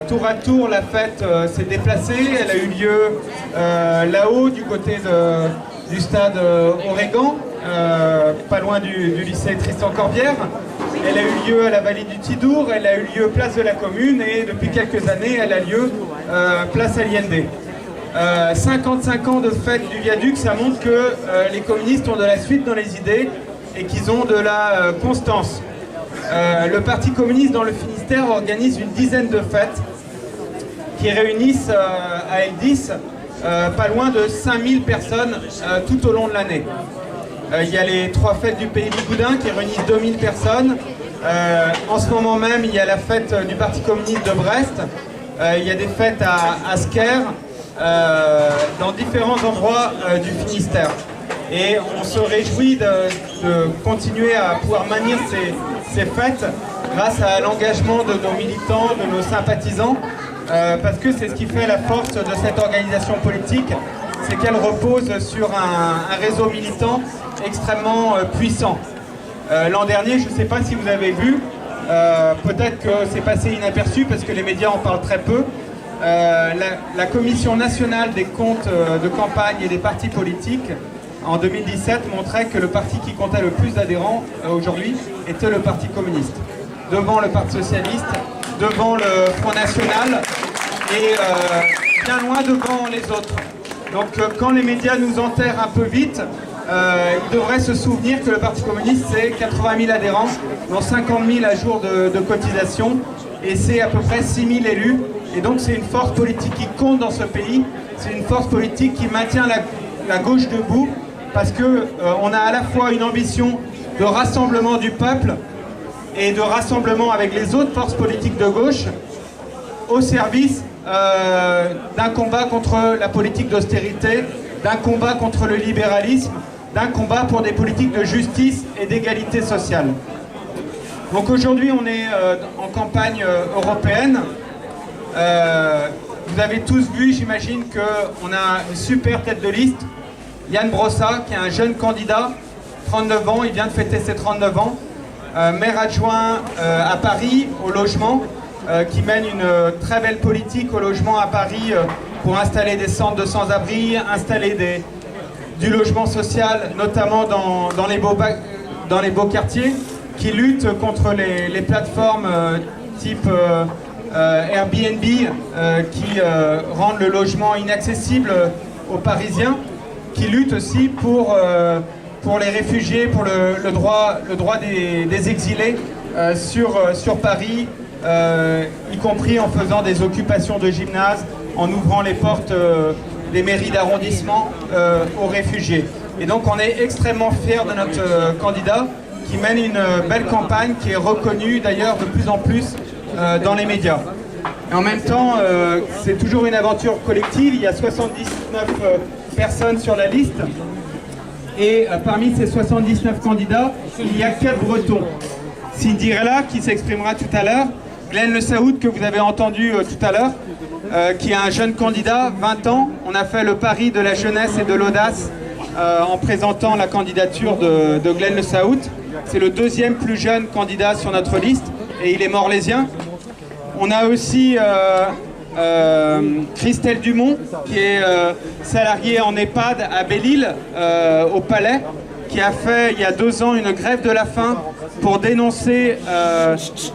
tour à tour, la fête s'est déplacée. Elle a eu lieu là-haut, du côté du stade Oregon, pas loin du lycée Tristan Corbière. Elle a eu lieu à la vallée du Tidour, elle a eu lieu place de la Commune et depuis quelques années, elle a lieu place Allende. 55 ans de fête du viaduc, ça montre que les communistes ont de la suite dans les idées et qu'ils ont de la constance. Le Parti communiste dans le Finistère organise une dizaine de fêtes qui réunissent à L10 pas loin de 5000 personnes tout au long de l'année. Il y a les 3 fêtes du Pays du Boudin qui réunissent 2000 personnes. En ce moment même, il y a la fête du Parti communiste de Brest. Il y a des fêtes à Sker, dans différents endroits du Finistère. Et on se réjouit de continuer à pouvoir maintenir ces fêtes grâce à l'engagement de nos militants, de nos sympathisants, parce que c'est ce qui fait la force de cette organisation politique, c'est qu'elle repose sur un réseau militant extrêmement puissant. L'an dernier, je ne sais pas si vous avez vu, peut-être que c'est passé inaperçu parce que les médias en parlent très peu, la Commission nationale des comptes de campagne et des partis politiques en 2017 montrait que le parti qui comptait le plus d'adhérents aujourd'hui était le Parti communiste, devant le Parti socialiste, devant le Front National et bien loin devant les autres. Donc quand les médias nous enterrent un peu vite, ils devraient se souvenir que le Parti communiste c'est 80 000 adhérents, dont 50 000 à jour de cotisation, et c'est à peu près 6 000 élus. Et donc c'est une force politique qui compte dans ce pays, c'est une force politique qui maintient la gauche debout, parce qu'on a à la fois une ambition de rassemblement du peuple et de rassemblement avec les autres forces politiques de gauche au service d'un combat contre la politique d'austérité, d'un combat contre le libéralisme, d'un combat pour des politiques de justice et d'égalité sociale. Donc aujourd'hui on est en campagne européenne. Vous avez tous vu, j'imagine, qu'on a une super tête de liste, Yann Brossa, qui est un jeune candidat, 39 ans, il vient de fêter ses 39 ans, maire adjoint à Paris, au logement, qui mène une très belle politique au logement à Paris pour installer des centres de sans-abri, installer du logement social, notamment dans les beaux quartiers, qui lutte contre les plateformes type Airbnb qui rendent le logement inaccessible aux Parisiens, qui lutte aussi pour les réfugiés, pour le droit des exilés sur Paris, y compris en faisant des occupations de gymnases, en ouvrant les portes des mairies d'arrondissement aux réfugiés. Et donc on est extrêmement fiers de notre candidat qui mène une belle campagne qui est reconnue d'ailleurs de plus en plus dans les médias. Et en même temps, c'est toujours une aventure collective. Il y a 79 personnes sur la liste. Et parmi ces 79 candidats, il y a 4 Bretons. Cindy Rella, qui s'exprimera tout à l'heure. Glenn Le Saoud, que vous avez entendu tout à l'heure, qui est un jeune candidat, 20 ans. On a fait le pari de la jeunesse et de l'audace en présentant la candidature de Glenn Le Saoud. C'est le 2e plus jeune candidat sur notre liste et il est morlaisien. On a aussi Christelle Dumont, qui est salariée en EHPAD à Belle-Île, au Palais, qui a fait il y a 2 ans une grève de la faim pour dénoncer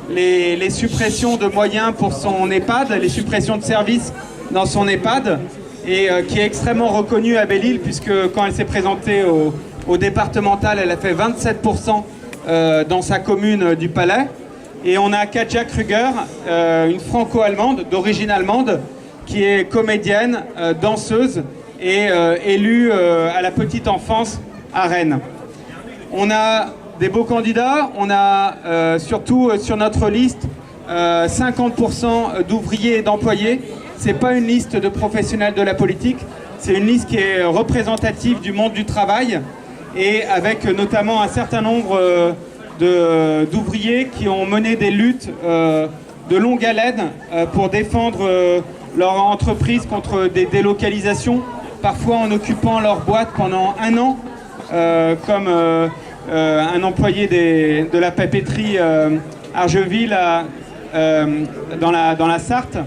les suppressions de moyens pour son EHPAD, les suppressions de services dans son EHPAD, et qui est extrêmement reconnue à Belle-Île, puisque quand elle s'est présentée au départemental, elle a fait 27% dans sa commune du Palais. Et on a Katja Kruger, une franco-allemande, d'origine allemande, qui est comédienne, danseuse et élue à la petite enfance à Rennes. On a des beaux candidats, on a surtout sur notre liste 50% d'ouvriers et d'employés. C'est pas une liste de professionnels de la politique, c'est une liste qui est représentative du monde du travail et avec notamment un certain nombre d'ouvriers qui ont mené des luttes de longue haleine pour défendre leur entreprise contre des délocalisations, parfois en occupant leur boîte pendant 1 an, comme un employé de la papeterie Argeville dans la Sarthe,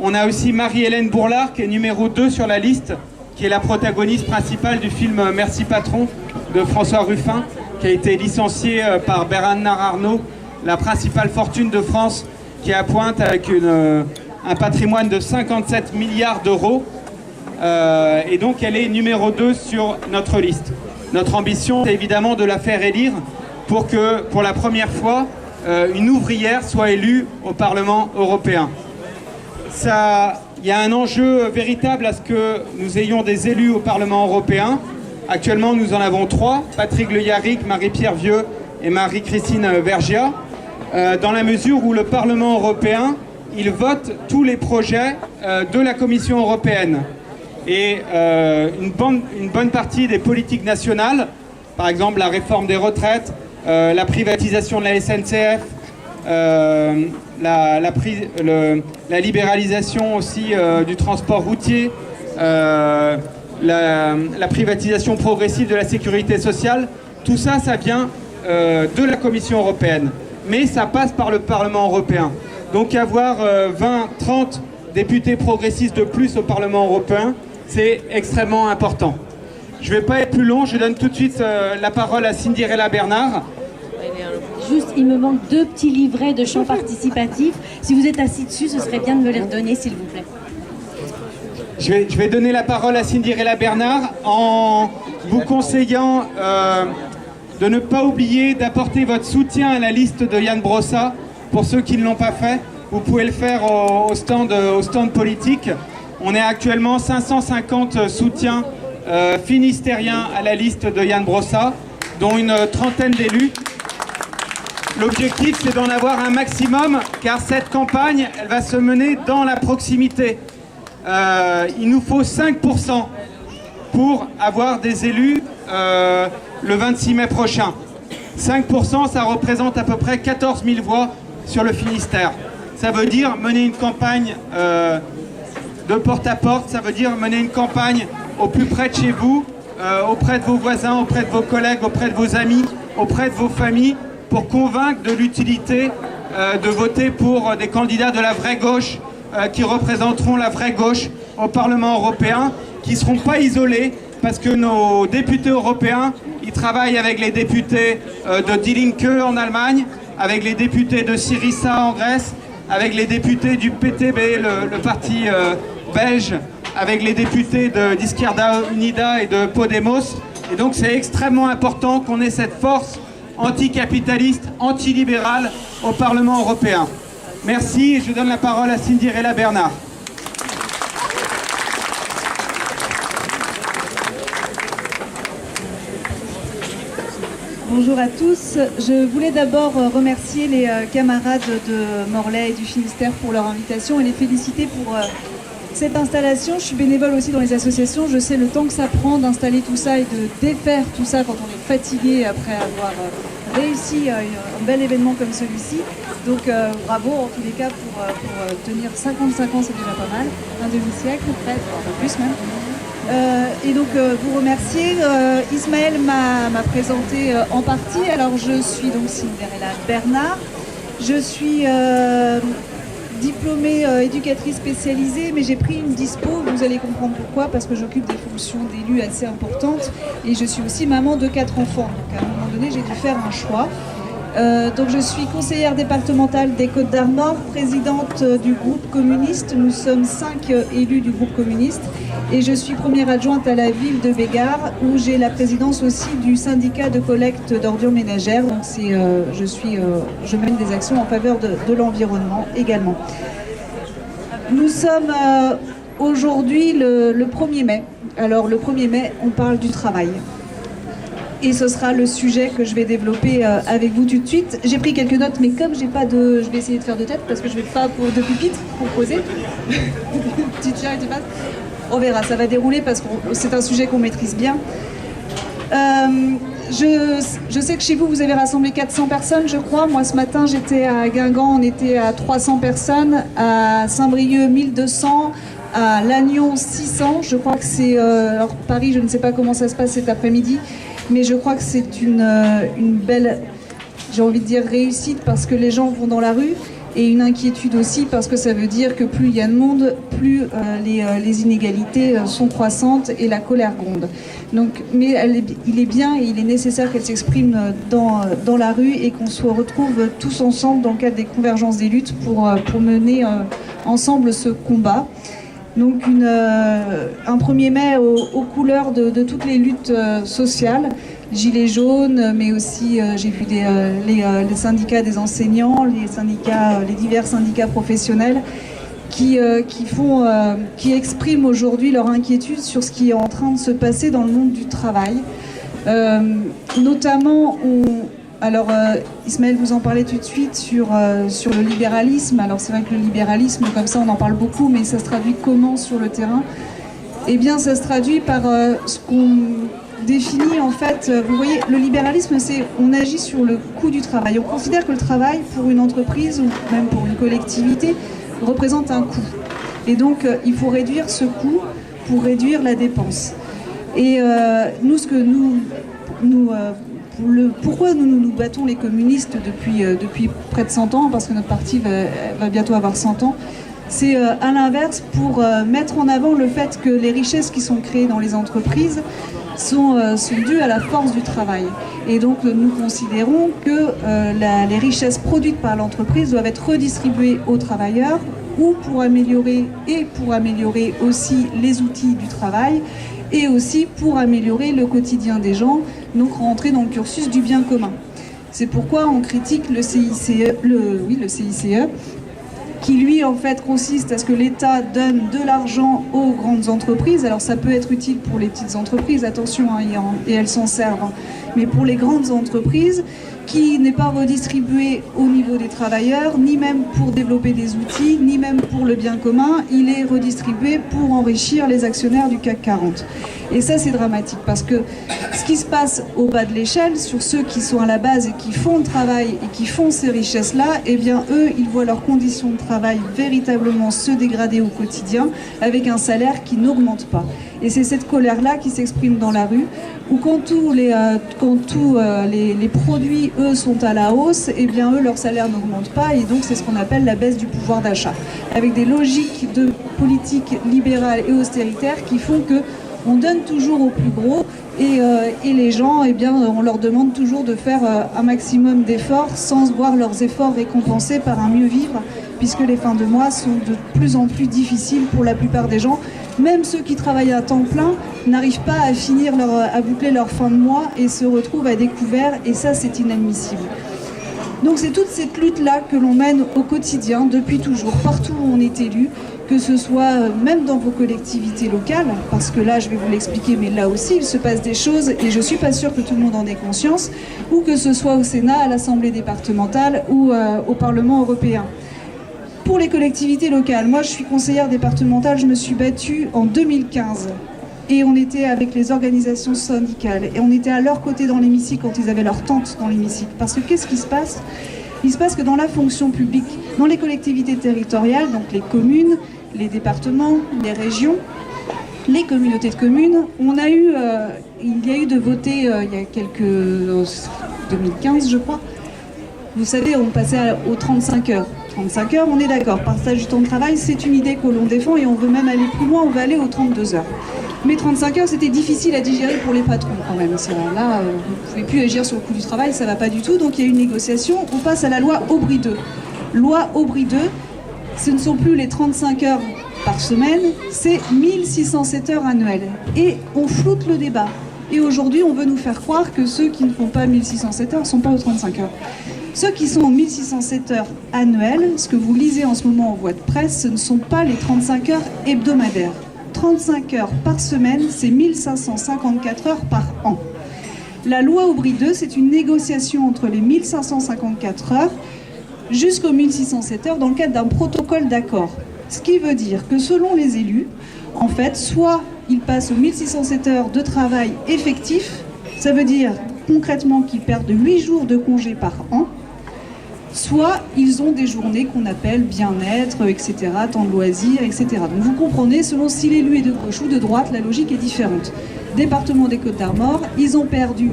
On a aussi Marie-Hélène Bourlard, qui est numéro 2 sur la liste, qui est la protagoniste principale du film Merci Patron de François Ruffin, qui a été licencié par Bernard Arnault, la principale fortune de France, qui est à Pointe avec un patrimoine de 57 milliards d'euros. Et donc elle est numéro 2 sur notre liste. Notre ambition, c'est évidemment de la faire élire pour que, pour la première fois, une ouvrière soit élue au Parlement européen. Il y a un enjeu véritable à ce que nous ayons des élus au Parlement européen. Actuellement, nous en avons 3, Patrick Le Yarrick, Marie-Pierre Vieux et Marie-Christine Vergiat, dans la mesure où le Parlement européen, il vote tous les projets de la Commission européenne. Et une bonne partie des politiques nationales, par exemple la réforme des retraites, la privatisation de la SNCF, la libéralisation aussi du transport routier, la privatisation progressive de la sécurité sociale, tout ça, ça vient de la Commission européenne. Mais ça passe par le Parlement européen. Donc avoir 20, 30 députés progressistes de plus au Parlement européen, c'est extrêmement important. Je ne vais pas être plus long, je donne tout de suite la parole à Cinderella Bernard. Juste, il me manque 2 petits livrets de chant participatif. Si vous êtes assis dessus, ce serait bien de me les redonner, s'il vous plaît. Je vais donner la parole à Cinderella Bernard en vous conseillant de ne pas oublier d'apporter votre soutien à la liste de Yann Brossa. Pour ceux qui ne l'ont pas fait, vous pouvez le faire au stand politique. On est actuellement 550 soutiens finistériens à la liste de Yann Brossa, dont une trentaine d'élus. L'objectif, c'est d'en avoir un maximum, car cette campagne, elle va se mener dans la proximité. Il nous faut 5% pour avoir des élus le 26 mai prochain. 5%, ça représente à peu près 14 000 voix sur le Finistère. Ça veut dire mener une campagne de porte à porte, ça veut dire mener une campagne au plus près de chez vous, auprès de vos voisins, auprès de vos collègues, auprès de vos amis, auprès de vos familles, pour convaincre de l'utilité de voter pour des candidats de la vraie gauche qui représenteront la vraie gauche au Parlement européen, qui ne seront pas isolés, parce que nos députés européens, ils travaillent avec les députés de Die Linke en Allemagne, avec les députés de Syriza en Grèce, avec les députés du PTB, le parti belge, avec les députés d'Izquierda Unida et de Podemos. Et donc c'est extrêmement important qu'on ait cette force anticapitaliste, antilibérale au Parlement européen. Merci et je donne la parole à Cinderella Bernard. Bonjour à tous. Je voulais d'abord remercier les camarades de Morlaix et du Finistère pour leur invitation et les féliciter pour cette installation. Je suis bénévole aussi dans les associations. Je sais le temps que ça prend d'installer tout ça et de défaire tout ça quand on est fatigué après avoir réussi un bel événement comme celui-ci. Donc bravo en tous les cas pour tenir 55 ans, c'est déjà pas mal. Un demi-siècle presque, un peu plus même. Et donc vous remercier. Ismaël m'a présenté en partie. Alors je suis donc Cinderella Bernard. Je suis diplômée éducatrice spécialisée, mais j'ai pris une dispo, vous allez comprendre pourquoi, parce que j'occupe des fonctions d'élu assez importantes et je suis aussi maman de 4 enfants. Donc à un moment donné, j'ai dû faire un choix. Donc je suis conseillère départementale des Côtes-d'Armor, présidente du groupe communiste. Nous sommes 5 élus du groupe communiste et je suis première adjointe à la ville de Bégard où j'ai la présidence aussi du syndicat de collecte d'ordures ménagères. Donc je mène des actions en faveur de l'environnement également. Nous sommes aujourd'hui le 1er mai. Alors le 1er mai, on parle du travail. Et ce sera le sujet que je vais développer avec vous tout de suite. J'ai pris quelques notes, mais comme j'ai pas de... Je vais essayer de faire de tête parce que je vais pas de pupitre pour poser. Petite chair et tu passes. On verra, ça va dérouler parce que c'est un sujet qu'on maîtrise bien. Je sais que chez vous, vous avez rassemblé 400 personnes, je crois. Moi, ce matin, j'étais à Guingamp, on était à 300 personnes. À Saint-Brieuc, 1200. À Lannion, 600. Je crois que c'est... alors, Paris, je ne sais pas comment ça se passe cet après-midi. Mais je crois que c'est une belle, j'ai envie de dire, réussite parce que les gens vont dans la rue. Et une inquiétude aussi parce que ça veut dire que plus il y a de monde, plus les inégalités sont croissantes et la colère gronde. Donc, mais il est bien et il est nécessaire qu'elle s'exprime dans la rue et qu'on se retrouve tous ensemble dans le cadre des convergences des luttes pour mener ensemble ce combat. Donc un 1er mai aux couleurs de toutes les luttes sociales, gilets jaunes, mais aussi j'ai vu les syndicats des enseignants, les divers syndicats professionnels qui expriment aujourd'hui leur inquiétude sur ce qui est en train de se passer dans le monde du travail. Notamment, Ismaël vous en parlait tout de suite sur le libéralisme. Alors c'est vrai que le libéralisme, comme ça on en parle beaucoup, mais ça se traduit comment sur le terrain? Eh bien ça se traduit par ce qu'on définit en fait, vous voyez, le libéralisme c'est on agit sur le coût du travail. On considère que le travail pour une entreprise ou même pour une collectivité représente un coût. Et donc il faut réduire ce coût pour réduire la dépense. Et nous, ce que pourquoi nous battons les communistes depuis près de 100 ans, parce que notre parti va bientôt avoir 100 ans, c'est à l'inverse pour mettre en avant le fait que les richesses qui sont créées dans les entreprises sont dues à la force du travail. Et donc nous considérons que les richesses produites par l'entreprise doivent être redistribuées aux travailleurs ou pour améliorer aussi les outils du travail et aussi pour améliorer le quotidien des gens, donc rentrer dans le cursus du bien commun. C'est pourquoi on critique le CICE, qui lui en fait consiste à ce que l'État donne de l'argent aux grandes entreprises. Alors ça peut être utile pour les petites entreprises, attention, et elles s'en servent, mais pour les grandes entreprises, qui n'est pas redistribué au niveau des travailleurs, ni même pour développer des outils, ni même pour le bien commun, il est redistribué pour enrichir les actionnaires du CAC 40. Et ça c'est dramatique, parce que ce qui se passe au bas de l'échelle, sur ceux qui sont à la base et qui font le travail et qui font ces richesses-là, eh bien eux, ils voient leurs conditions de travail véritablement se dégrader au quotidien, avec un salaire qui n'augmente pas. Et c'est cette colère-là qui s'exprime dans la rue, où quand tous les produits, eux, sont à la hausse, eh bien eux, leur salaire n'augmente pas, et donc c'est ce qu'on appelle la baisse du pouvoir d'achat, avec des logiques de politique libérale et austéritaire qui font que on donne toujours au plus gros, et les gens, eh bien, on leur demande toujours de faire un maximum d'efforts sans voir leurs efforts récompensés par un mieux vivre, puisque les fins de mois sont de plus en plus difficiles pour la plupart des gens. Même ceux qui travaillent à temps plein n'arrivent pas à boucler leur fin de mois et se retrouvent à découvert, et ça c'est inadmissible. Donc c'est toute cette lutte-là que l'on mène au quotidien, depuis toujours, partout où on est élu, que ce soit même dans vos collectivités locales, parce que là je vais vous l'expliquer, mais là aussi il se passe des choses et je suis pas sûre que tout le monde en ait conscience, ou que ce soit au Sénat, à l'Assemblée départementale ou au Parlement européen. Pour les collectivités locales, moi je suis conseillère départementale, je me suis battue en 2015 et on était avec les organisations syndicales et on était à leur côté dans l'hémicycle quand ils avaient leur tente dans l'hémicycle. Parce que qu'est-ce qui se passe ? Il se passe que dans la fonction publique, dans les collectivités territoriales, donc les communes, les départements, les régions, les communautés de communes, il y a eu de voter il y a 2015 je crois. Vous savez, on passait aux 35 heures. 35 heures, on est d'accord. Partage du temps de travail, c'est une idée que l'on défend et on veut même aller plus loin, on veut aller aux 32 heures. Mais 35 heures, c'était difficile à digérer pour les patrons quand même. Là, vous ne pouvez plus agir sur le coût du travail, ça ne va pas du tout. Donc il y a eu une négociation, on passe à la loi Aubry 2. Loi Aubry 2, ce ne sont plus les 35 heures par semaine, c'est 1607 heures annuelles. Et on floute le débat. Et aujourd'hui, on veut nous faire croire que ceux qui ne font pas 1607 heures ne sont pas aux 35 heures. Ceux qui sont en 1607 heures annuelles, ce que vous lisez en ce moment en voie de presse, ce ne sont pas les 35 heures hebdomadaires. 35 heures par semaine, c'est 1554 heures par an. La loi Aubry 2, c'est une négociation entre les 1554 heures jusqu'aux 1607 heures dans le cadre d'un protocole d'accord. Ce qui veut dire que selon les élus, en fait, soit ils passent aux 1607 heures de travail effectif, ça veut dire concrètement qu'ils perdent 8 jours de congé par an, soit ils ont des journées qu'on appelle bien-être, etc., temps de loisirs, etc. Donc vous comprenez, selon si l'élu est de gauche ou de droite, la logique est différente. Département des Côtes-d'Armor, ils ont perdu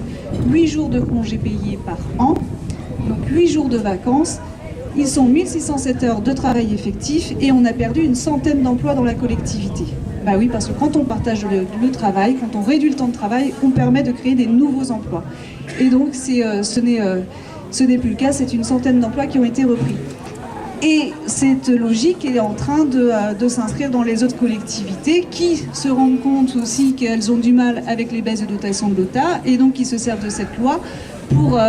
8 jours de congés payés par an, donc 8 jours de vacances, Ils sont 1607 heures de travail effectif et on a perdu une centaine d'emplois dans la collectivité. Bah oui, parce que quand on partage le travail, quand on réduit le temps de travail, on permet de créer des nouveaux emplois. Et donc ce n'est plus le cas, c'est une centaine d'emplois qui ont été repris. Et cette logique est en train de s'inscrire dans les autres collectivités qui se rendent compte aussi qu'elles ont du mal avec les baisses de dotation de l'État et donc qui se servent de cette loi pour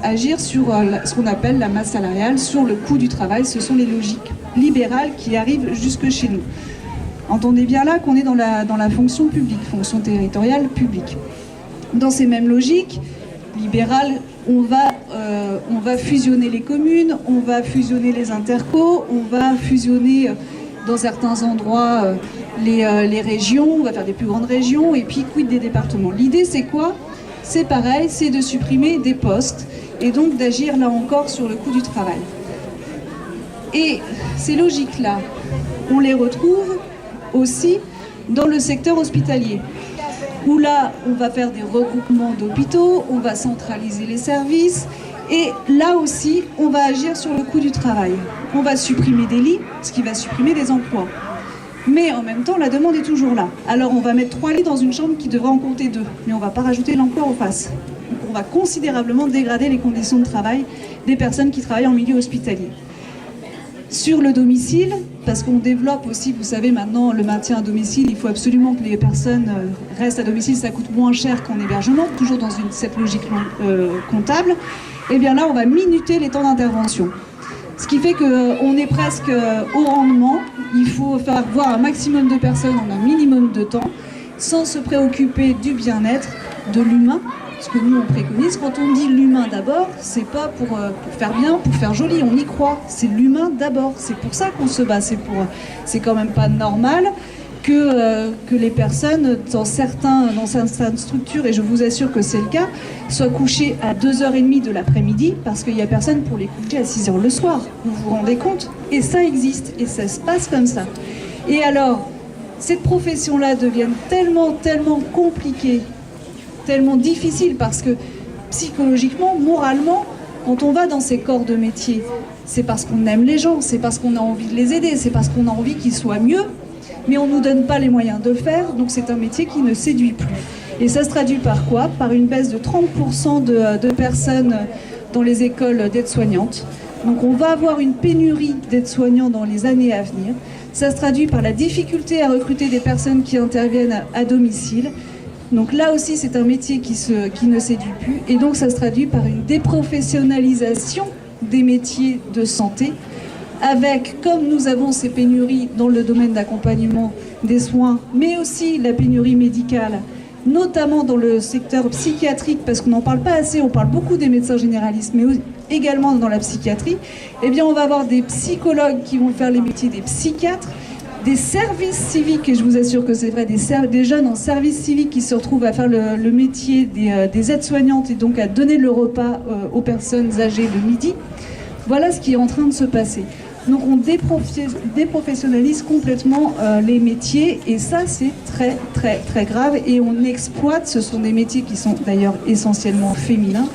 agir sur ce qu'on appelle la masse salariale, sur le coût du travail. Ce sont les logiques libérales qui arrivent jusque chez nous. Entendez bien là qu'on est dans la fonction publique, fonction territoriale publique. Dans ces mêmes logiques libérales, on va fusionner les communes, on va fusionner les intercos, on va fusionner dans certains endroits les régions, on va faire des plus grandes régions et puis quid des départements. L'idée c'est quoi ? C'est pareil, c'est de supprimer des postes et donc d'agir là encore sur le coût du travail. Et ces logiques-là, on les retrouve aussi dans le secteur hospitalier, où là, on va faire des regroupements d'hôpitaux, on va centraliser les services, et là aussi, on va agir sur le coût du travail. On va supprimer des lits, ce qui va supprimer des emplois. Mais en même temps, la demande est toujours là. Alors on va mettre 3 lits dans une chambre qui devrait en compter 2, mais on ne va pas rajouter l'emploi en face. Donc on va considérablement dégrader les conditions de travail des personnes qui travaillent en milieu hospitalier. Sur le domicile, parce qu'on développe aussi, vous savez maintenant, le maintien à domicile, il faut absolument que les personnes restent à domicile, ça coûte moins cher qu'en hébergement, toujours dans cette logique comptable. Et bien là, on va minuter les temps d'intervention. Ce qui fait qu'on est presque au rendement, il faut faire voir un maximum de personnes en un minimum de temps, sans se préoccuper du bien-être, de l'humain. Ce que nous on préconise, quand on dit l'humain d'abord, c'est pas pour faire bien, pour faire joli, on y croit, c'est l'humain d'abord, c'est pour ça qu'on se bat, c'est quand même pas normal que les personnes dans certaines structures, et je vous assure que c'est le cas, soient couchées à 2h30 de l'après-midi, parce qu'il y a personne pour les coucher à 6h le soir, vous vous rendez compte? Et ça existe, et ça se passe comme ça. Et alors, cette profession-là devient tellement compliquée, tellement difficile parce que psychologiquement, moralement, quand on va dans ces corps de métier, c'est parce qu'on aime les gens, c'est parce qu'on a envie de les aider, c'est parce qu'on a envie qu'ils soient mieux, mais on ne nous donne pas les moyens de le faire, donc c'est un métier qui ne séduit plus. Et ça se traduit par quoi? Par une baisse de 30% de personnes dans les écoles d'aides-soignantes. Donc on va avoir une pénurie d'aides-soignants dans les années à venir. Ça se traduit par la difficulté à recruter des personnes qui interviennent à domicile. Donc là aussi, c'est un métier qui ne séduit plus. Et donc, ça se traduit par une déprofessionnalisation des métiers de santé, avec, comme nous avons ces pénuries dans le domaine d'accompagnement des soins, mais aussi la pénurie médicale, notamment dans le secteur psychiatrique, parce qu'on n'en parle pas assez, on parle beaucoup des médecins généralistes, mais également dans la psychiatrie, eh bien, on va avoir des psychologues qui vont faire les métiers des psychiatres, des services civiques, et je vous assure que c'est vrai, des jeunes en service civique qui se retrouvent à faire le métier des aides-soignantes et donc à donner le repas aux personnes âgées le midi. Voilà ce qui est en train de se passer. Donc on déprofessionnalise complètement les métiers et ça c'est très grave et on exploite, ce sont des métiers qui sont d'ailleurs essentiellement féminins,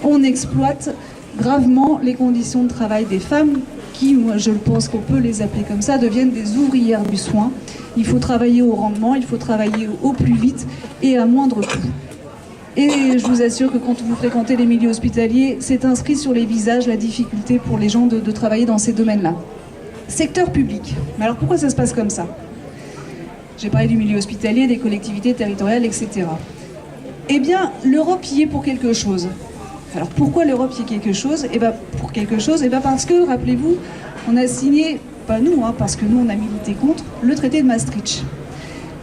on exploite gravement les conditions de travail des femmes qui, moi, je pense qu'on peut les appeler comme ça, deviennent des ouvrières du soin. Il faut travailler au rendement, il faut travailler au plus vite et à moindre coût. Et je vous assure que quand vous fréquentez les milieux hospitaliers, c'est inscrit sur les visages la difficulté pour les gens de travailler dans ces domaines-là. Secteur public. Mais alors pourquoi ça se passe comme ça? J'ai parlé du milieu hospitalier, des collectivités territoriales, etc. Eh bien, l'Europe y est pour quelque chose. Alors pourquoi l'Europe y est quelque chose? Pour quelque chose, parce que, rappelez-vous, on a signé, pas nous, parce que nous on a milité contre, le traité de Maastricht,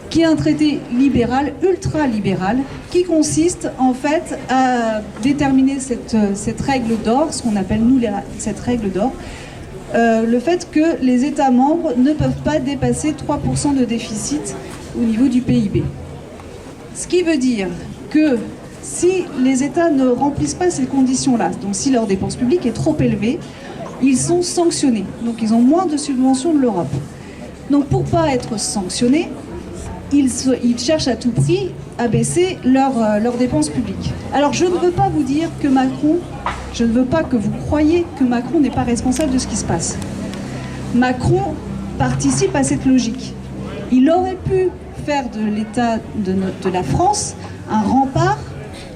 qui est un traité libéral, ultra-libéral, qui consiste en fait à déterminer cette règle d'or, ce qu'on appelle nous cette règle d'or, le fait que les États membres ne peuvent pas dépasser 3% de déficit au niveau du PIB. Ce qui veut dire que si les États ne remplissent pas ces conditions-là, donc si leur dépense publique est trop élevée, ils sont sanctionnés. Donc ils ont moins de subventions de l'Europe. Donc pour ne pas être sanctionnés, ils cherchent à tout prix à baisser leurs dépenses publiques. Alors je ne veux pas vous dire que Macron Je ne veux pas que vous croyiez que Macron n'est pas responsable de ce qui se passe. Macron participe à cette logique. Il aurait pu faire de l'État de la France un rempart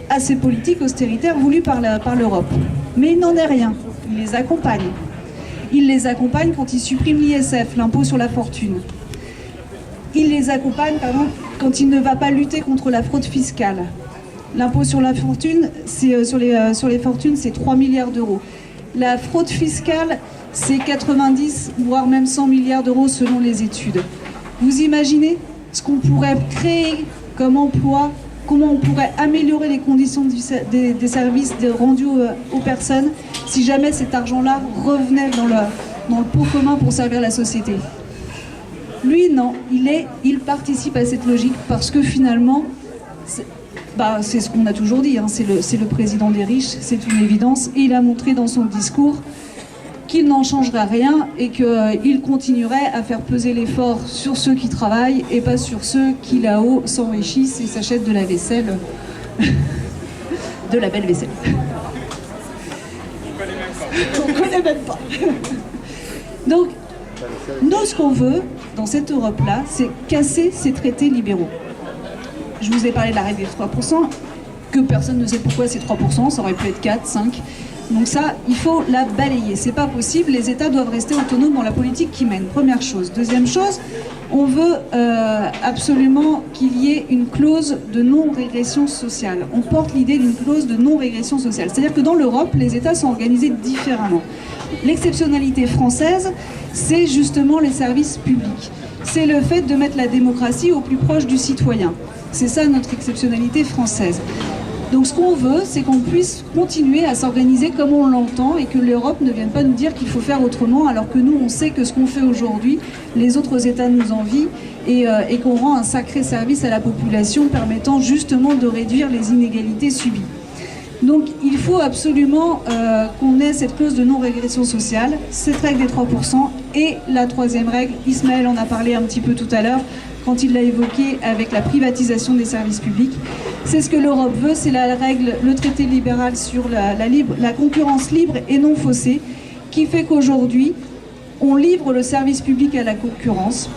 à ces politiques austéritaires voulues par l'Europe. Mais il n'en est rien. Il les accompagne. Il les accompagne quand il supprime l'ISF, l'impôt sur la fortune. Il les accompagne, par exemple, quand il ne va pas lutter contre la fraude fiscale. L'impôt sur la fortune, sur les fortunes, c'est 3 milliards d'euros. La fraude fiscale, c'est 90, voire même 100 milliards d'euros selon les études. Vous imaginez ce qu'on pourrait créer comme emploi, comment on pourrait améliorer les conditions des services rendus aux personnes si jamais cet argent-là revenait dans le pot commun pour servir la société. Lui, non, il participe à cette logique parce que finalement, c'est ce qu'on a toujours dit, hein, c'est le président des riches, c'est une évidence. Et il a montré dans son discours qu'il n'en changerait rien et qu'il continuerait à faire peser l'effort sur ceux qui travaillent et pas sur ceux qui là-haut s'enrichissent et s'achètent de la vaisselle, de la belle vaisselle. On connaît même pas. Donc, nous, ce qu'on veut dans cette Europe-là, c'est casser ces traités libéraux. Je vous ai parlé de la règle des 3%, que personne ne sait pourquoi c'est 3%, ça aurait pu être 4, 5. Donc ça, il faut la balayer. C'est pas possible, les États doivent rester autonomes dans la politique qu'ils mènent. Première chose. Deuxième chose, on veut absolument qu'il y ait une clause de non-régression sociale. On porte l'idée d'une clause de non-régression sociale. C'est-à-dire que dans l'Europe, les États sont organisés différemment. L'exceptionnalité française, c'est justement les services publics. C'est le fait de mettre la démocratie au plus proche du citoyen. C'est ça notre exceptionnalité française. Donc ce qu'on veut, c'est qu'on puisse continuer à s'organiser comme on l'entend et que l'Europe ne vienne pas nous dire qu'il faut faire autrement, alors que nous, on sait que ce qu'on fait aujourd'hui, les autres États nous envient et qu'on rend un sacré service à la population permettant justement de réduire les inégalités subies. Donc il faut absolument qu'on ait cette clause de non-régression sociale, cette règle des 3%, et la troisième règle, Ismaël en a parlé un petit peu tout à l'heure, quand il l'a évoqué avec la privatisation des services publics. C'est ce que l'Europe veut, c'est la règle, le traité libéral sur la concurrence libre et non faussée, qui fait qu'aujourd'hui, on livre le service public à la concurrence.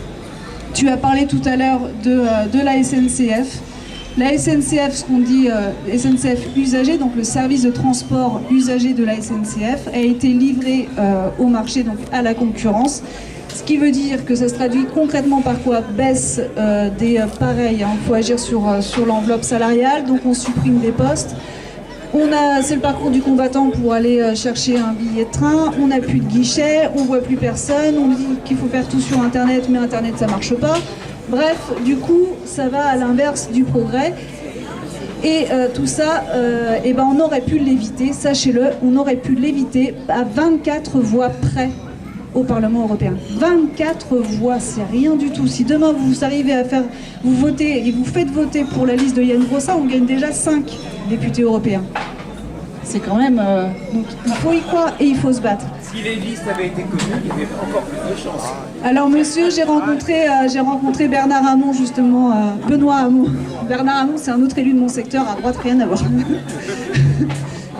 Tu as parlé tout à l'heure de la SNCF. La SNCF, ce qu'on dit SNCF usager, donc le service de transport usager de la SNCF, a été livré au marché, donc à la concurrence. Ce qui veut dire que ça se traduit concrètement par quoi? Baisse des pareils, hein, il faut agir sur l'enveloppe salariale, donc on supprime des postes. C'est le parcours du combattant pour aller chercher un billet de train, on n'a plus de guichet, on voit plus personne, on dit qu'il faut faire tout sur Internet, mais Internet ça marche pas. Bref, du coup, ça va à l'inverse du progrès. Et tout ça, on aurait pu l'éviter, sachez-le, on aurait pu l'éviter à 24 voix près au Parlement européen. 24 voix, c'est rien du tout. Si demain vous arrivez à vous votez et vous faites voter pour la liste de Yann Brossa, on gagne déjà 5 députés européens. C'est quand même... donc il faut y croire et il faut se battre. Si les listes avaient été communes, il y avait encore plus de chance. Alors monsieur, j'ai rencontré Bernard Hamon justement, Benoît Hamon. Bernard Hamon, c'est un autre élu de mon secteur, à droite, rien à voir.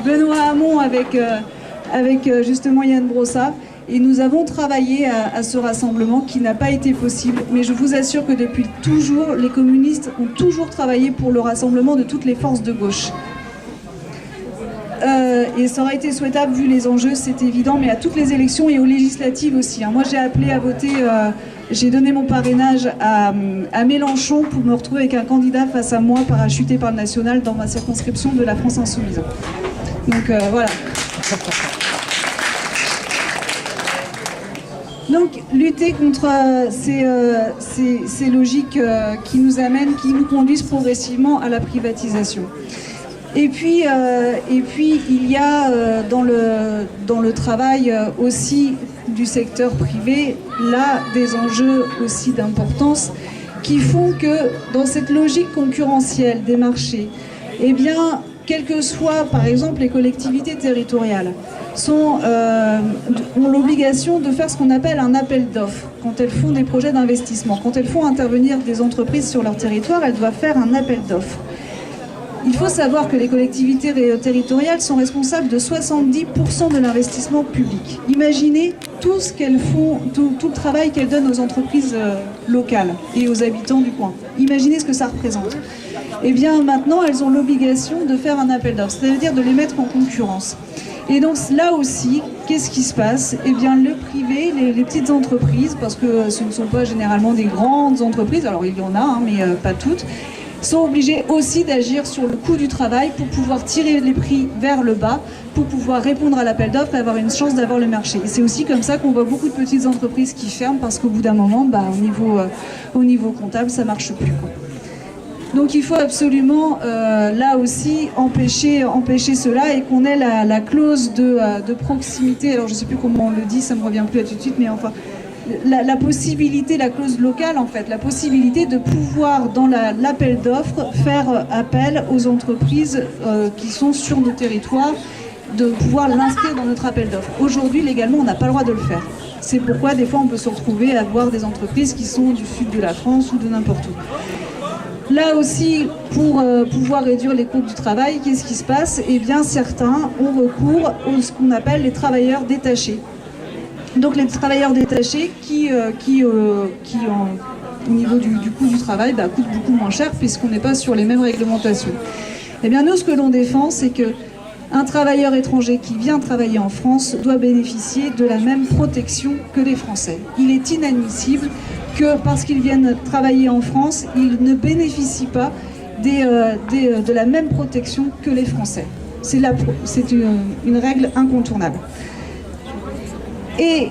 Benoît Hamon avec justement Yann Brossa. Et nous avons travaillé à ce rassemblement qui n'a pas été possible. Mais je vous assure que depuis toujours, les communistes ont toujours travaillé pour le rassemblement de toutes les forces de gauche. Et ça aurait été souhaitable vu les enjeux, c'est évident, mais à toutes les élections et aux législatives aussi. Hein. Moi j'ai appelé à voter, j'ai donné mon parrainage à Mélenchon pour me retrouver avec un candidat face à moi parachuté par le national dans ma circonscription de la France Insoumise. Donc voilà. Donc lutter contre ces logiques qui nous conduisent progressivement à la privatisation. Et puis il y a dans le travail aussi du secteur privé, là des enjeux aussi d'importance qui font que dans cette logique concurrentielle des marchés, eh bien, quelles que soient par exemple les collectivités territoriales, ont l'obligation de faire ce qu'on appelle un appel d'offres. Quand elles font des projets d'investissement, quand elles font intervenir des entreprises sur leur territoire, elles doivent faire un appel d'offres. Il faut savoir que les collectivités territoriales sont responsables de 70% de l'investissement public. Imaginez tout ce qu'elles font, tout le travail qu'elles donnent aux entreprises locales et aux habitants du coin. Imaginez ce que ça représente. Eh bien maintenant, elles ont l'obligation de faire un appel d'offres, c'est-à-dire de les mettre en concurrence. Et donc là aussi, qu'est-ce qui se passe? Eh bien le privé, les petites entreprises, parce que ce ne sont pas généralement des grandes entreprises, alors il y en a, mais pas toutes, sont obligés aussi d'agir sur le coût du travail pour pouvoir tirer les prix vers le bas, pour pouvoir répondre à l'appel d'offres et avoir une chance d'avoir le marché. Et c'est aussi comme ça qu'on voit beaucoup de petites entreprises qui ferment parce qu'au bout d'un moment, au niveau comptable, ça ne marche plus, quoi. Donc il faut absolument, là aussi, empêcher cela et qu'on ait la clause de proximité. Alors je ne sais plus comment on le dit, ça ne me revient plus là tout de suite, mais enfin... La possibilité, la clause locale en fait, la possibilité de pouvoir dans l'appel d'offres faire appel aux entreprises qui sont sur nos territoires, de pouvoir l'inscrire dans notre appel d'offres. Aujourd'hui, légalement, on n'a pas le droit de le faire. C'est pourquoi des fois on peut se retrouver à voir des entreprises qui sont du sud de la France ou de n'importe où. Là aussi, pour pouvoir réduire les coûts du travail, qu'est-ce qui se passe? Eh bien, certains ont recours à ce qu'on appelle les travailleurs détachés. Donc les travailleurs détachés qui au niveau du coût du travail, coûtent beaucoup moins cher puisqu'on n'est pas sur les mêmes réglementations. Eh bien nous, ce que l'on défend, c'est qu'un travailleur étranger qui vient travailler en France doit bénéficier de la même protection que les Français. Il est inadmissible que parce qu'ils viennent travailler en France, ils ne bénéficient pas de la même protection que les Français. C'est une règle incontournable. Et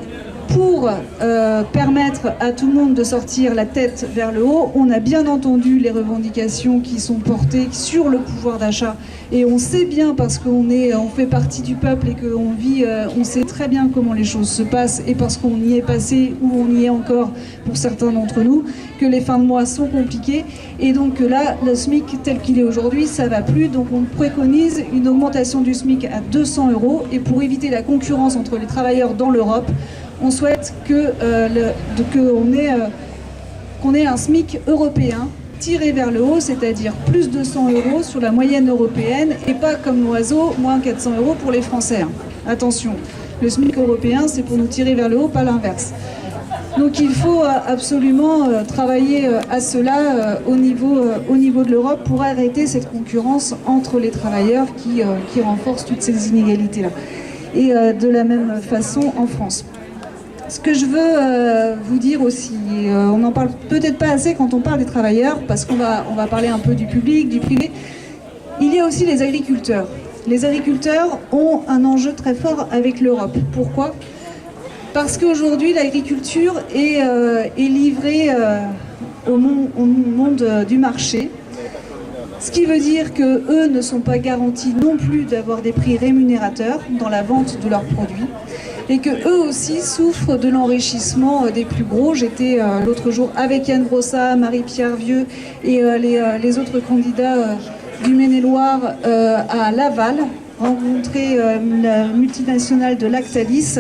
pour permettre à tout le monde de sortir la tête vers le haut, on a bien entendu les revendications qui sont portées sur le pouvoir d'achat. Et on sait bien, parce qu'on fait partie du peuple et qu'on vit, on sait très bien comment les choses se passent, et parce qu'on y est passé ou on y est encore pour certains d'entre nous, que les fins de mois sont compliquées. Et donc là, le SMIC tel qu'il est aujourd'hui, ça va plus. Donc on préconise une augmentation du SMIC à 200 €. Et pour éviter la concurrence entre les travailleurs dans l'Europe, on souhaite qu'on ait un SMIC européen tiré vers le haut, c'est-à-dire plus de 100 € sur la moyenne européenne et pas comme l'oiseau, moins 400 € pour les Français. Attention, le SMIC européen, c'est pour nous tirer vers le haut, pas l'inverse. Donc il faut absolument travailler à cela au niveau de l'Europe pour arrêter cette concurrence entre les travailleurs qui renforce toutes ces inégalités-là. Et de la même façon en France. Ce que je veux vous dire aussi, on n'en parle peut-être pas assez quand on parle des travailleurs, parce qu'on va parler un peu du public, du privé. Il y a aussi les agriculteurs. Les agriculteurs ont un enjeu très fort avec l'Europe. Pourquoi ? Parce qu'aujourd'hui, l'agriculture est livrée au monde du marché. Ce qui veut dire qu'eux ne sont pas garantis non plus d'avoir des prix rémunérateurs dans la vente de leurs produits et qu'eux aussi souffrent de l'enrichissement des plus gros. J'étais l'autre jour avec Yann Brossat, Marie-Pierre Vieux et les autres candidats du Maine-et-Loire à Laval, rencontrer la multinationale de Lactalis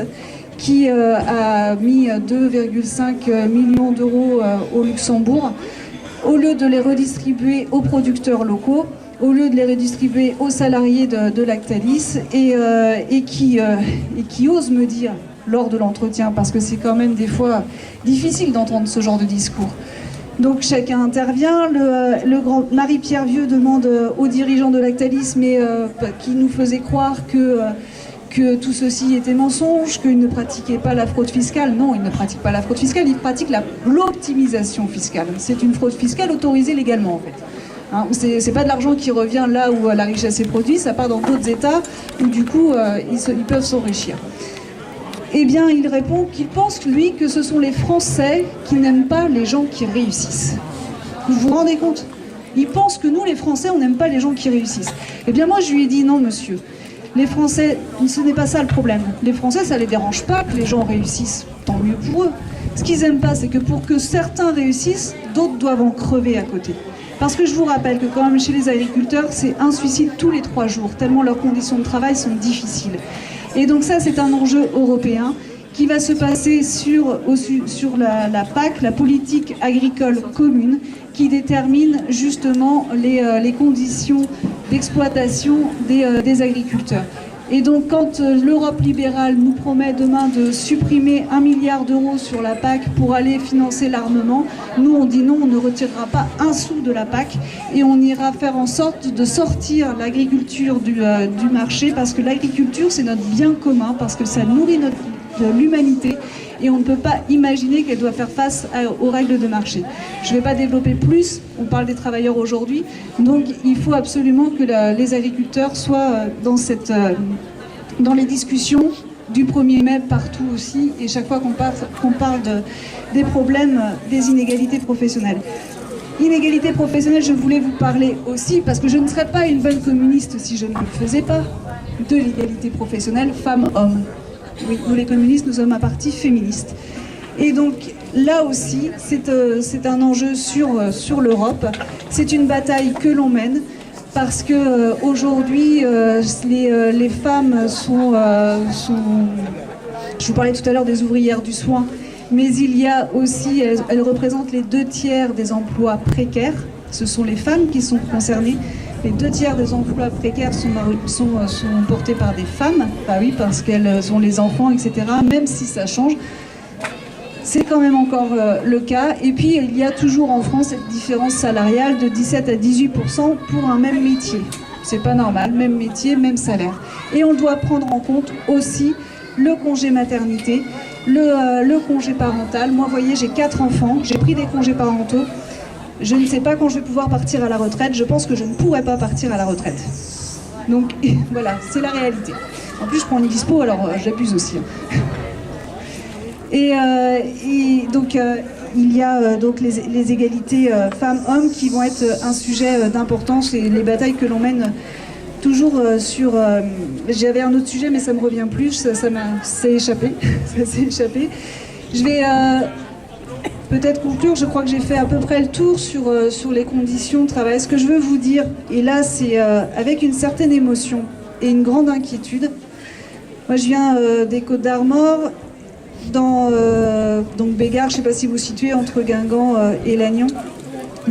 qui a mis 2,5 millions d'euros au Luxembourg. Au lieu de les redistribuer aux producteurs locaux, au lieu de les redistribuer aux salariés de Lactalis, et qui osent me dire, lors de l'entretien, parce que c'est quand même des fois difficile d'entendre ce genre de discours. Donc chacun intervient, le grand Marie-Pierre Vieux demande aux dirigeants de Lactalis, mais qui nous faisait croire que tout ceci était mensonge, qu'ils ne pratiquaient pas la fraude fiscale. Non, ils ne pratiquent pas la fraude fiscale, ils pratiquent l'optimisation fiscale. C'est une fraude fiscale autorisée légalement, en fait. Hein, c'est pas de l'argent qui revient là où la richesse est produite, ça part dans d'autres États où du coup ils peuvent s'enrichir. Eh bien, il répond qu'il pense, lui, que ce sont les Français qui n'aiment pas les gens qui réussissent. Vous vous rendez compte ? Il pense que nous, les Français, on n'aime pas les gens qui réussissent. Eh bien, moi, je lui ai dit non, monsieur. Les Français, ce n'est pas ça le problème. Les Français, ça ne les dérange pas que les gens réussissent. Tant mieux pour eux. Ce qu'ils n'aiment pas, c'est que pour que certains réussissent, d'autres doivent en crever à côté. Parce que je vous rappelle que quand même chez les agriculteurs, c'est un suicide tous les 3 jours, tellement leurs conditions de travail sont difficiles. Et donc ça, c'est un enjeu européen qui va se passer sur la PAC, la politique agricole commune, qui détermine justement les conditions d'exploitation des agriculteurs. Et donc quand l'Europe libérale nous promet demain de supprimer 1 milliard d'euros sur la PAC pour aller financer l'armement, nous on dit non, on ne retirera pas un sou de la PAC et on ira faire en sorte de sortir l'agriculture du marché, parce que l'agriculture c'est notre bien commun, parce que ça nourrit l'humanité et on ne peut pas imaginer qu'elle doit faire face aux règles de marché. Je ne vais pas développer plus, on parle des travailleurs aujourd'hui, donc il faut absolument que les agriculteurs soient dans les discussions du 1er mai partout aussi, et chaque fois qu'on parle des problèmes des inégalités professionnelles. Inégalités professionnelles, je voulais vous parler aussi, parce que je ne serais pas une bonne communiste si je ne le faisais pas, de l'égalité professionnelle femmes-hommes. Oui, nous les communistes, nous sommes un parti féministe. Et donc là aussi, c'est un enjeu sur l'Europe. C'est une bataille que l'on mène, parce que aujourd'hui, les femmes sont... Je vous parlais tout à l'heure des ouvrières du soin, mais il y a aussi, elles représentent les 2/3 des emplois précaires. Ce sont les femmes qui sont concernées. Les 2/3 des emplois précaires sont portés par des femmes, bah oui, parce qu'elles ont les enfants, etc. Même si ça change, c'est quand même encore le cas. Et puis il y a toujours en France cette différence salariale de 17 à 18% pour un même métier. C'est pas normal, même métier, même salaire. Et on doit prendre en compte aussi le congé maternité, le congé parental. Moi, vous voyez, j'ai 4 enfants, j'ai pris des congés parentaux. Je ne sais pas quand je vais pouvoir partir à la retraite. Je pense que je ne pourrai pas partir à la retraite. Donc voilà, c'est la réalité. En plus, je prends une dispo, alors j'abuse aussi. Et donc il y a donc les égalités femmes-hommes qui vont être un sujet d'importance, et les batailles que l'on mène toujours sur... J'avais un autre sujet, mais ça ne me revient plus, ça s'est échappé. Ça s'est échappé. Je vais... peut-être conclure. Je crois que j'ai fait à peu près le tour sur les conditions de travail. Ce que je veux vous dire, et là c'est avec une certaine émotion et une grande inquiétude. Moi je viens des Côtes-d'Armor, donc Bégard, je ne sais pas si vous situez, entre Guingamp et Lannion.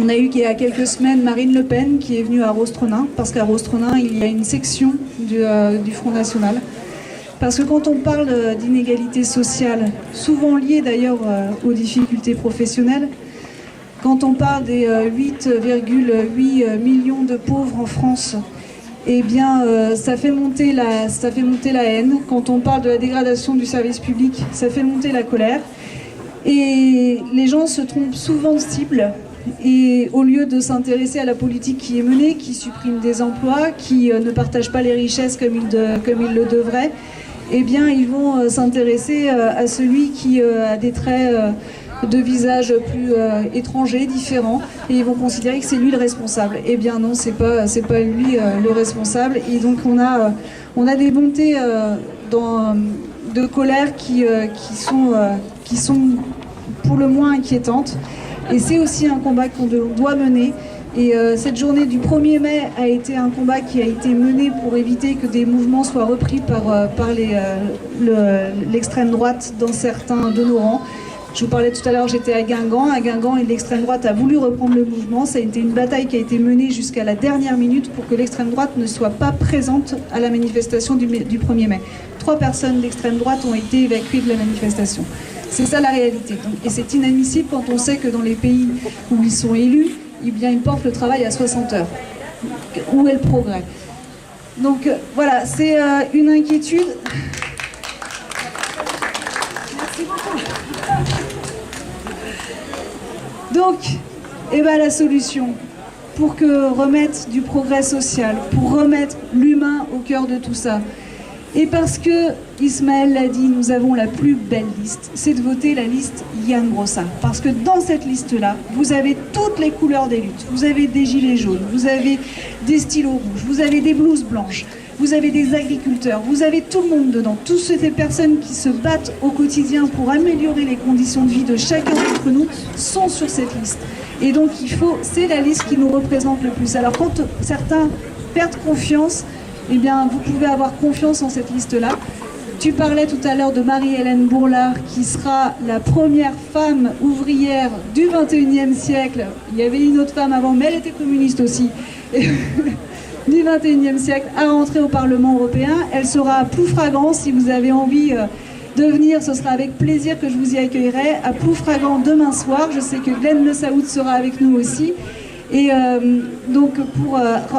On a eu il y a quelques semaines Marine Le Pen qui est venue à Rostronin, parce qu'à Rostronin il y a une section du Front National. Parce que quand on parle d'inégalité sociale, souvent liée d'ailleurs aux difficultés professionnelles, quand on parle des 8,8 millions de pauvres en France, eh bien ça fait monter la haine. Quand on parle de la dégradation du service public, ça fait monter la colère. Et les gens se trompent souvent de cible. Et au lieu de s'intéresser à la politique qui est menée, qui supprime des emplois, qui ne partage pas les richesses comme il le devrait, eh bien, ils vont s'intéresser à celui qui a des traits de visage plus étrangers, différents, et ils vont considérer que c'est lui le responsable. Eh bien non, c'est pas lui le responsable. Et donc on a des montées de colère qui sont pour le moins inquiétantes. Et c'est aussi un combat qu'on doit mener. Et cette journée du 1er mai a été un combat qui a été mené pour éviter que des mouvements soient repris par l'extrême droite dans certains de nos rangs. Je vous parlais tout à l'heure, j'étais à Guingamp. À Guingamp, et l'extrême droite a voulu reprendre le mouvement. Ça a été une bataille qui a été menée jusqu'à la dernière minute pour que l'extrême droite ne soit pas présente à la manifestation du 1er mai. 3 personnes d'extrême droite ont été évacuées de la manifestation. C'est ça la réalité. Et c'est inadmissible quand on sait que dans les pays où ils sont élus, eh bien, ils portent le travail à 60 heures. Où est le progrès? Donc voilà, c'est une inquiétude. Merci beaucoup. Donc, la solution pour remettre du progrès social, pour remettre l'humain au cœur de tout ça, et parce que Ismaël l'a dit, nous avons la plus belle liste, c'est de voter la liste Yann Brossard. Parce que dans cette liste-là, vous avez toutes les couleurs des luttes. Vous avez des gilets jaunes, vous avez des stylos rouges, vous avez des blouses blanches, vous avez des agriculteurs, vous avez tout le monde dedans. Toutes ces personnes qui se battent au quotidien pour améliorer les conditions de vie de chacun d'entre nous sont sur cette liste. Et donc c'est la liste qui nous représente le plus. Alors quand certains perdent confiance, eh bien, vous pouvez avoir confiance en cette liste-là. Tu parlais tout à l'heure de Marie-Hélène Bourlard, qui sera la première femme ouvrière du XXIe siècle. Il y avait une autre femme avant, mais elle était communiste aussi. du 21e siècle à rentrer au Parlement européen. Elle sera à Ploufragan. Si vous avez envie de venir, ce sera avec plaisir que je vous y accueillerai à Ploufragan demain soir. Je sais que Glenn Le Saoud sera avec nous aussi. Et donc pour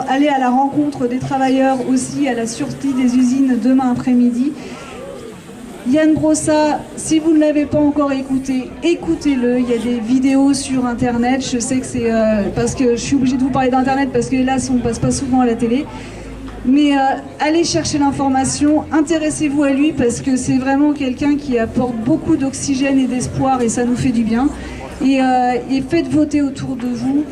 aller à la rencontre des travailleurs aussi à la sortie des usines demain après-midi. Yann Brossa, si vous ne l'avez pas encore écouté, écoutez-le. Il y a des vidéos sur Internet. Je sais que c'est parce que je suis obligée de vous parler d'Internet parce que hélas, on ne passe pas souvent à la télé. Mais allez chercher l'information, intéressez-vous à lui parce que c'est vraiment quelqu'un qui apporte beaucoup d'oxygène et d'espoir et ça nous fait du bien. Et faites voter autour de vous.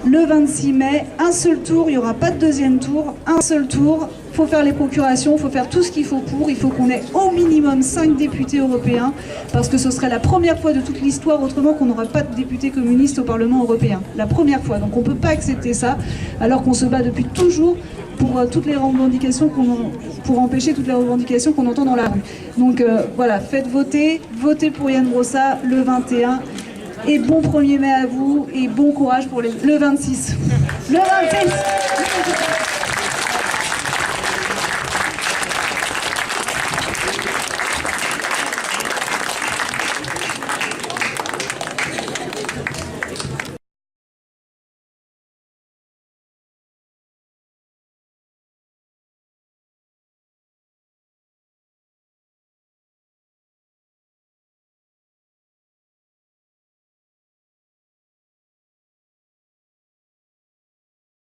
Le 26 mai, un seul tour, il n'y aura pas de deuxième tour, un seul tour. Il faut faire les procurations, il faut faire tout ce qu'il faut pour. Il faut qu'on ait au minimum 5 députés européens, parce que ce serait la première fois de toute l'histoire, autrement qu'on n'aurait pas de députés communistes au Parlement européen. La première fois. Donc on ne peut pas accepter ça, alors qu'on se bat depuis toujours pour toutes les revendications pour empêcher toutes les revendications qu'on entend dans la rue. Donc voilà, faites voter, votez pour Yann Brossa le 21. Et bon 1er mai à vous et bon courage pour le 26. Le 26